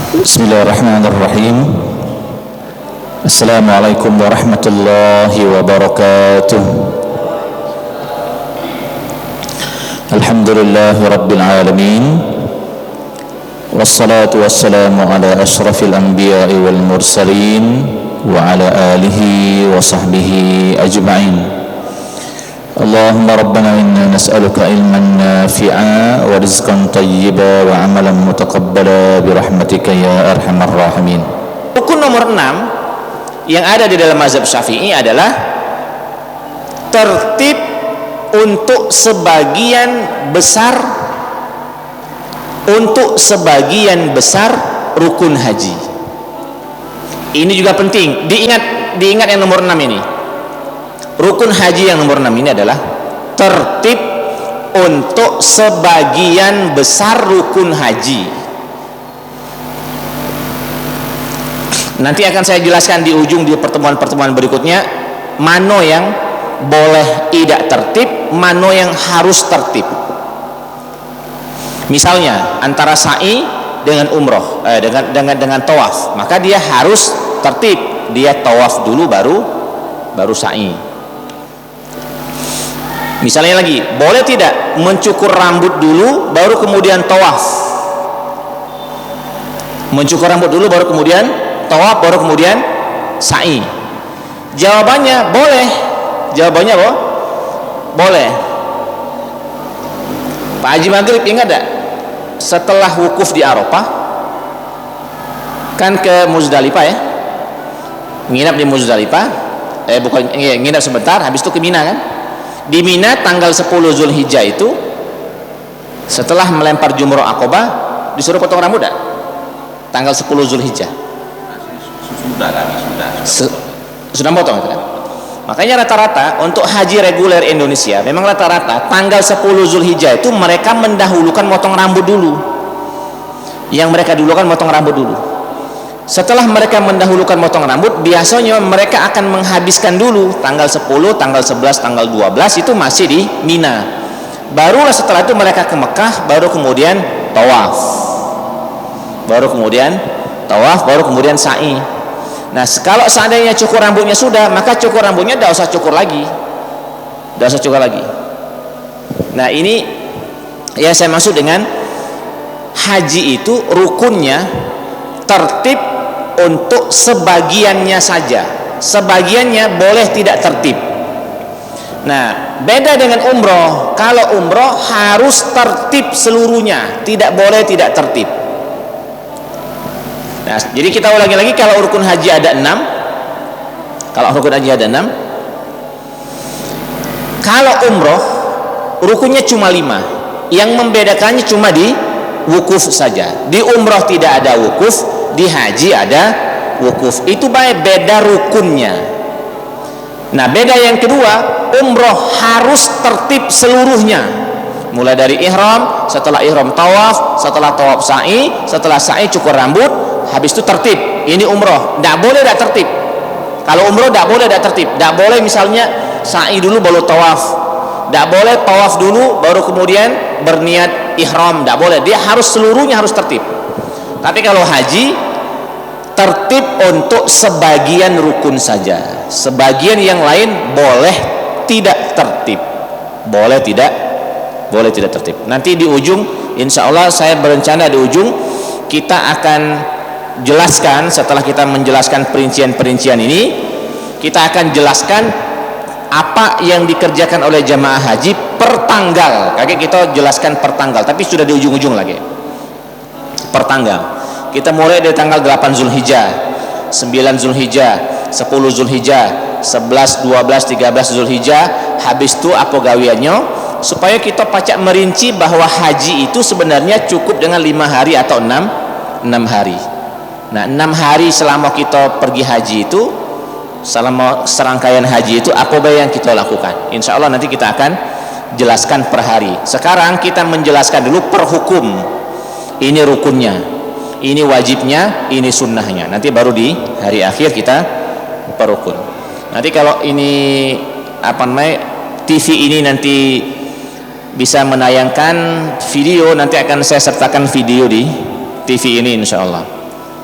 Bismillahirrahmanirrahim. Assalamualaikum warahmatullahi wabarakatuh. Alhamdulillahi rabbil alamin. Wassalatu wassalamu ala ashrafil anbiya'i wal mursalin wa ala alihi wa sahbihi ajma'in. Allahumma rabbana inna nas'aluka ilman nafi'a wa rizqan tayyiba wa amalan mutaqabbala birahmatika ya arhamar rahimin. Rukun nomor 6 yang ada di dalam mazhab Syafi'i adalah tertib untuk sebagian besar rukun haji. Ini juga penting diingat yang nomor 6 ini. Rukun haji yang nomor 6 ini adalah tertib untuk sebagian besar rukun haji. Nanti akan saya jelaskan di ujung di pertemuan-pertemuan berikutnya mana yang boleh tidak tertib, mana yang harus tertib. Misalnya antara sa'i dengan umroh, dengan tawaf, maka dia harus tertib. Dia tawaf dulu baru sa'i. Misalnya lagi, boleh tidak mencukur rambut dulu baru kemudian tawaf? Mencukur rambut dulu baru kemudian tawaf baru kemudian sa'i. Jawabannya boleh. Jawabannya apa? Boleh. Pak Haji Maghrib ingat tak? Setelah wukuf di Arafah kan ke Muzdalifah ya, nginap di Muzdalifah, nginap sebentar, habis itu ke Mina kan. Di Mina tanggal 10 Zulhijjah itu setelah melempar jumroh Aqabah disuruh potong rambut tak? Tanggal 10 Zulhijjah sudah potong itu kan? Makanya rata-rata untuk haji reguler Indonesia memang rata-rata tanggal 10 Zulhijjah itu mereka mendahulukan motong rambut dulu. Yang mereka dulukan motong rambut dulu. Setelah mereka mendahulukan motong rambut, biasanya mereka akan menghabiskan dulu tanggal 10, tanggal 11, tanggal 12 itu masih di Mina. Barulah setelah itu mereka ke Mekah, baru kemudian tawaf. Baru kemudian sa'i. Nah, kalau seandainya cukur rambutnya sudah, maka cukur rambutnya tidak usah cukur lagi. Nah, ini yang saya maksud dengan haji itu rukunnya tertib untuk sebagiannya saja. Sebagiannya boleh tidak tertib. Nah, beda dengan umroh. Kalau umroh harus tertib seluruhnya, tidak boleh tidak tertib. Nah, jadi kita ulangi lagi, kalau rukun haji ada 6. Kalau umroh rukunnya cuma 5. Yang membedakannya cuma di wukuf saja. Di umroh tidak ada wukuf, di haji ada wukuf. Itu beda rukunnya. Nah, beda yang kedua, umroh harus tertib seluruhnya. Mulai dari ihram, setelah ihram tawaf, setelah tawaf sa'i, setelah sa'i cukur rambut, habis itu tertib. Ini umroh, tidak boleh tidak tertib. Kalau umroh tidak boleh tidak tertib. Tidak boleh misalnya sa'i dulu baru tawaf. Tidak boleh tawaf dulu baru kemudian berniat ihram. Tidak boleh. Dia harus seluruhnya harus tertib. Tapi kalau haji tertib untuk sebagian rukun saja. Sebagian yang lain boleh tidak tertib. Boleh tidak tertib. Nanti di ujung insya Allah saya berencana di ujung kita akan jelaskan, setelah kita menjelaskan perincian-perincian ini, kita akan jelaskan apa yang dikerjakan oleh jamaah haji per tanggal. Kakek kita jelaskan per tanggal, tapi sudah di ujung-ujung lagi. Per tanggal. Kita mulai dari tanggal 8 Zulhijjah, 9 Zulhijjah, 10 Zulhijjah, 11, 12, 13 Zulhijjah. Habis itu apa gawiannya? Supaya kita pacak merinci bahwa haji itu sebenarnya cukup dengan 5 hari atau 6 hari. Nah, 6 hari selama kita pergi haji itu, selama serangkaian haji itu apa yang kita lakukan. Insya Allah nanti kita akan jelaskan per hari. Sekarang kita menjelaskan dulu per hukum. Ini rukunnya, ini wajibnya, ini sunnahnya. Nanti baru di hari akhir kita per rukun. Nanti kalau ini TV ini nanti bisa menayangkan video, nanti akan saya sertakan video di TV ini insya Allah.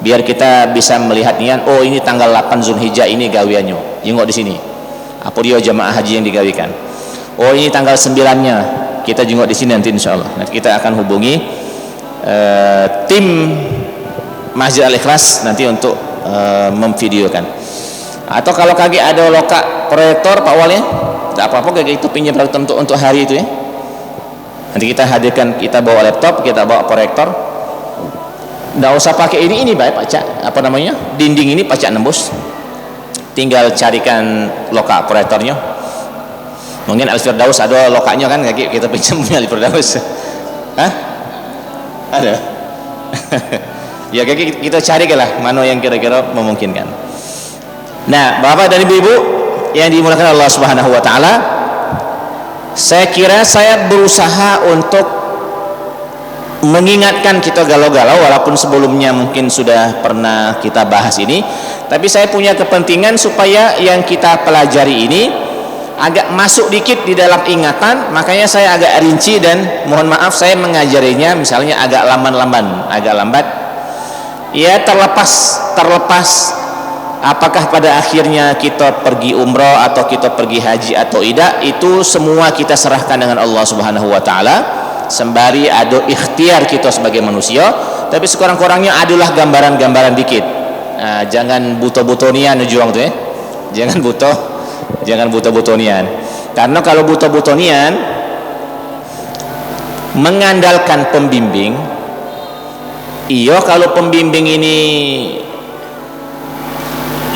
biar kita bisa melihat niat, oh ini tanggal 8 Zulhijjah ini gawiannya, jengok di sini. Apa dia jamaah haji yang digawikan? Oh ini tanggal 9-nya, kita jengok di sini nanti insyaallah. Nanti kita akan hubungi tim Masjid Al-Ikhlas nanti untuk memvideokan. Atau kalau kaki ada lokak proyektor Pak Wali, tidak apa-apa kayak itu pinjam untuk hari itu ya. Nanti kita hadirkan, kita bawa laptop, kita bawa proyektor. Tidak usah pakai ini baik Pak Cak, apa namanya, dinding ini Pak Cak nembus. Tinggal carikan lokak proyektornya. Mungkin Al-Firdaus ada lokaknya kan, kita pinjam punya Al-Firdaus. Hah? Ada? Ya kita cari lah mana yang kira-kira memungkinkan. Nah, Bapak dan Ibu-ibu yang dimuliakan Allah Subhanahu wa taala, saya kira saya berusaha untuk mengingatkan kita galau-galau, walaupun sebelumnya mungkin sudah pernah kita bahas ini, tapi saya punya kepentingan supaya yang kita pelajari ini agak masuk dikit di dalam ingatan. Makanya saya agak rinci dan mohon maaf saya mengajarinya misalnya agak lambat ya, terlepas apakah pada akhirnya kita pergi umroh atau kita pergi haji atau tidak, itu semua kita serahkan dengan Allah Subhanahu wa taala, sembari ada ikhtiar kita sebagai manusia. Tapi sekurang-kurangnya adalah gambaran-gambaran dikit. Nah, jangan buto-butonian juang tuh ya, jangan buto-butonian, karena kalau buto-butonian mengandalkan pembimbing, iya kalau pembimbing ini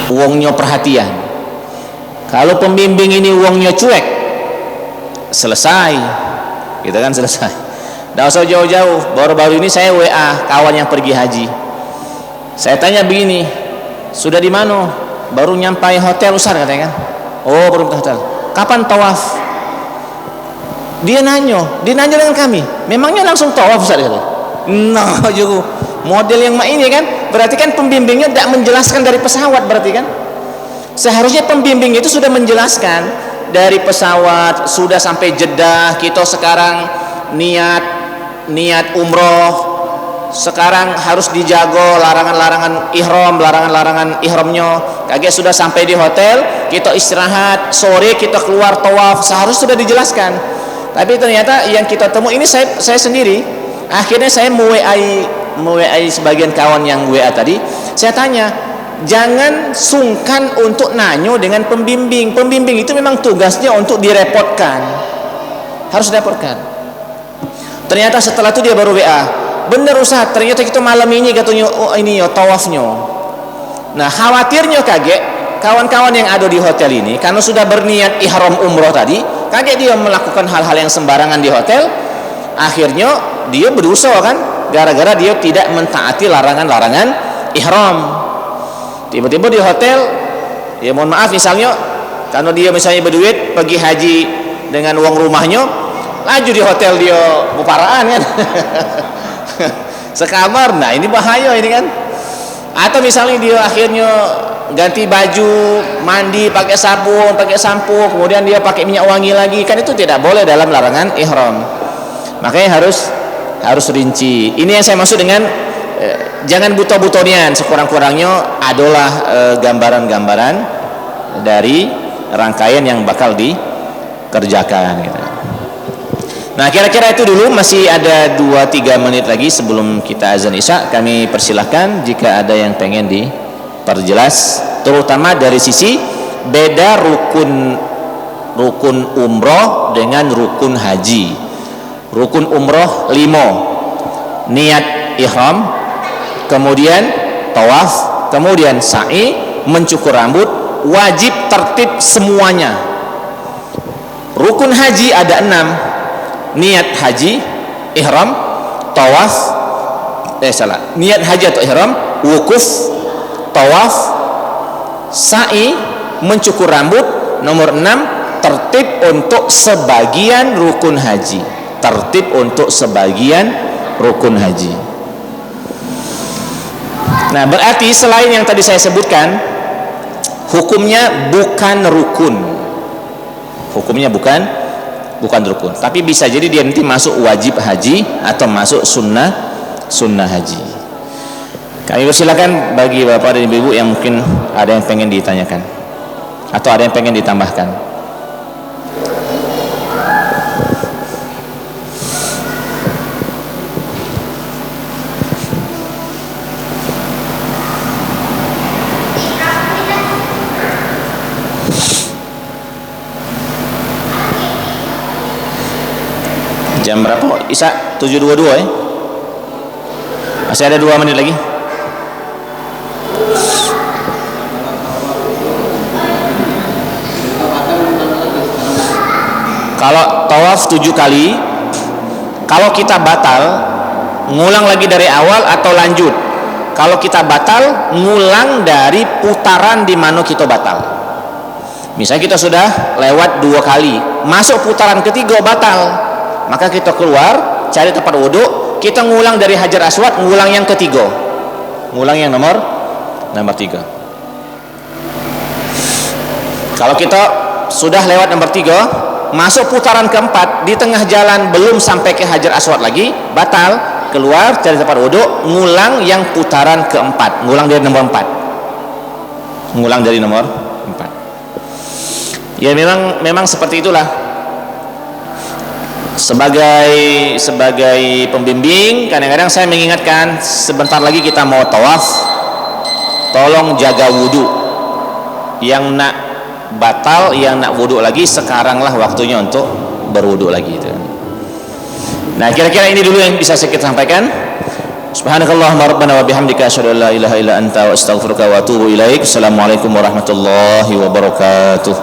wongnya perhatian, kalau pembimbing ini wongnya cuek, selesai kita kan selesai. Nggak usah jauh-jauh. Baru-baru ini saya WA kawan yang pergi haji, saya tanya begini, sudah di mana? Baru nyampai hotel Ustaz katanya kan. Oh baru ke hotel. Kapan tawaf? Dia nanya dengan kami, memangnya langsung tawaf Ustaz kata. Nah juga model yang ini kan, berarti kan pembimbingnya tidak menjelaskan dari pesawat, berarti kan seharusnya pembimbing itu sudah menjelaskan dari pesawat, sudah sampai Jeddah, kita sekarang niat umroh, sekarang harus dijago larangan-larangan ihramnya. Kaget sudah sampai di hotel, kita istirahat, sore kita keluar tawaf, seharusnya sudah dijelaskan. Tapi ternyata yang kita temui ini saya sendiri. Akhirnya saya WA sebagian kawan yang WA tadi, saya tanya, jangan sungkan untuk nanya dengan pembimbing. Pembimbing itu memang tugasnya untuk direpotkan, harus direpotkan. Ternyata setelah itu dia baru WA, bener Ustaz, ternyata kita malam ini katanya, oh ini ya tawafnya. Nah khawatirnya kaget kawan-kawan yang ada di hotel ini, karena sudah berniat ihram umroh tadi, kaget dia melakukan hal-hal yang sembarangan di hotel. Akhirnya dia berdosa kan, gara-gara dia tidak mentaati larangan-larangan ihram. Tiba-tiba di hotel, ya mohon maaf misalnya, karena dia misalnya berduit pergi haji dengan uang rumahnya, laju di hotel dia buparaan kan. Sekamar, nah ini bahaya ini kan. Atau misalnya dia akhirnya ganti baju, mandi pakai sabun, pakai sampo, kemudian dia pakai minyak wangi lagi, kan itu tidak boleh dalam larangan ihram. Makanya harus rinci. Ini yang saya maksud dengan jangan buta-butonian, sekurang-kurangnya adalah gambaran-gambaran dari rangkaian yang bakal dikerjakan gitu. Nah kira-kira itu dulu, masih ada 2-3 menit lagi sebelum kita azan isya. Kami persilahkan jika ada yang pengen diperjelas, terutama dari sisi beda rukun umroh dengan rukun haji. Rukun umroh 5, niat ihram, kemudian tawaf, kemudian sa'i, mencukur rambut, wajib tertib semuanya. Rukun haji ada 6, niat haji, ihram, tawaf, niat haji atau ihram, wukuf, tawaf, sa'i, mencukur rambut. Nomor 6, tertib untuk sebagian rukun haji. Tertib untuk sebagian rukun haji. Nah berarti selain yang tadi saya sebutkan, hukumnya bukan rukun. Hukumnya bukan rukun, tapi bisa jadi dia nanti masuk wajib haji atau masuk sunnah haji. Kami persilakan bagi bapak dan ibu yang mungkin ada yang pengen ditanyakan atau ada yang pengen ditambahkan. Jam berapa? Isa 7.22 ya? Masih ada 2 menit lagi. Kalau tawaf 7 kali, kalau kita batal, ngulang lagi dari awal atau lanjut? Kalau kita batal, ngulang dari putaran di mana kita batal. Misalnya kita sudah lewat 2 kali, masuk putaran ketiga batal, maka kita keluar, cari tempat wudhu, kita ngulang dari Hajar Aswad, ngulang yang ketiga, ngulang yang nomor 3. Kalau kita sudah lewat nomor 3, masuk putaran keempat, di tengah jalan belum sampai ke Hajar Aswad lagi, batal, keluar, cari tempat wudhu, ngulang yang putaran keempat, ngulang dari nomor 4, ngulang dari nomor 4. Ya memang seperti itulah. Sebagai pembimbing, kadang-kadang saya mengingatkan, sebentar lagi kita mau tawaf, tolong jaga wudhu. Yang nak batal, yang nak wudhu lagi, sekaranglah waktunya untuk berwudhu lagi itu. Nah, kira-kira ini dulu yang bisa saya sampaikan. Subhanakallahumma rabbana wa bihamdika asyhadu an la ilaha illa anta wa astaghfiruka wa atubu ilaik. Assalamualaikum warahmatullahi wabarakatuh.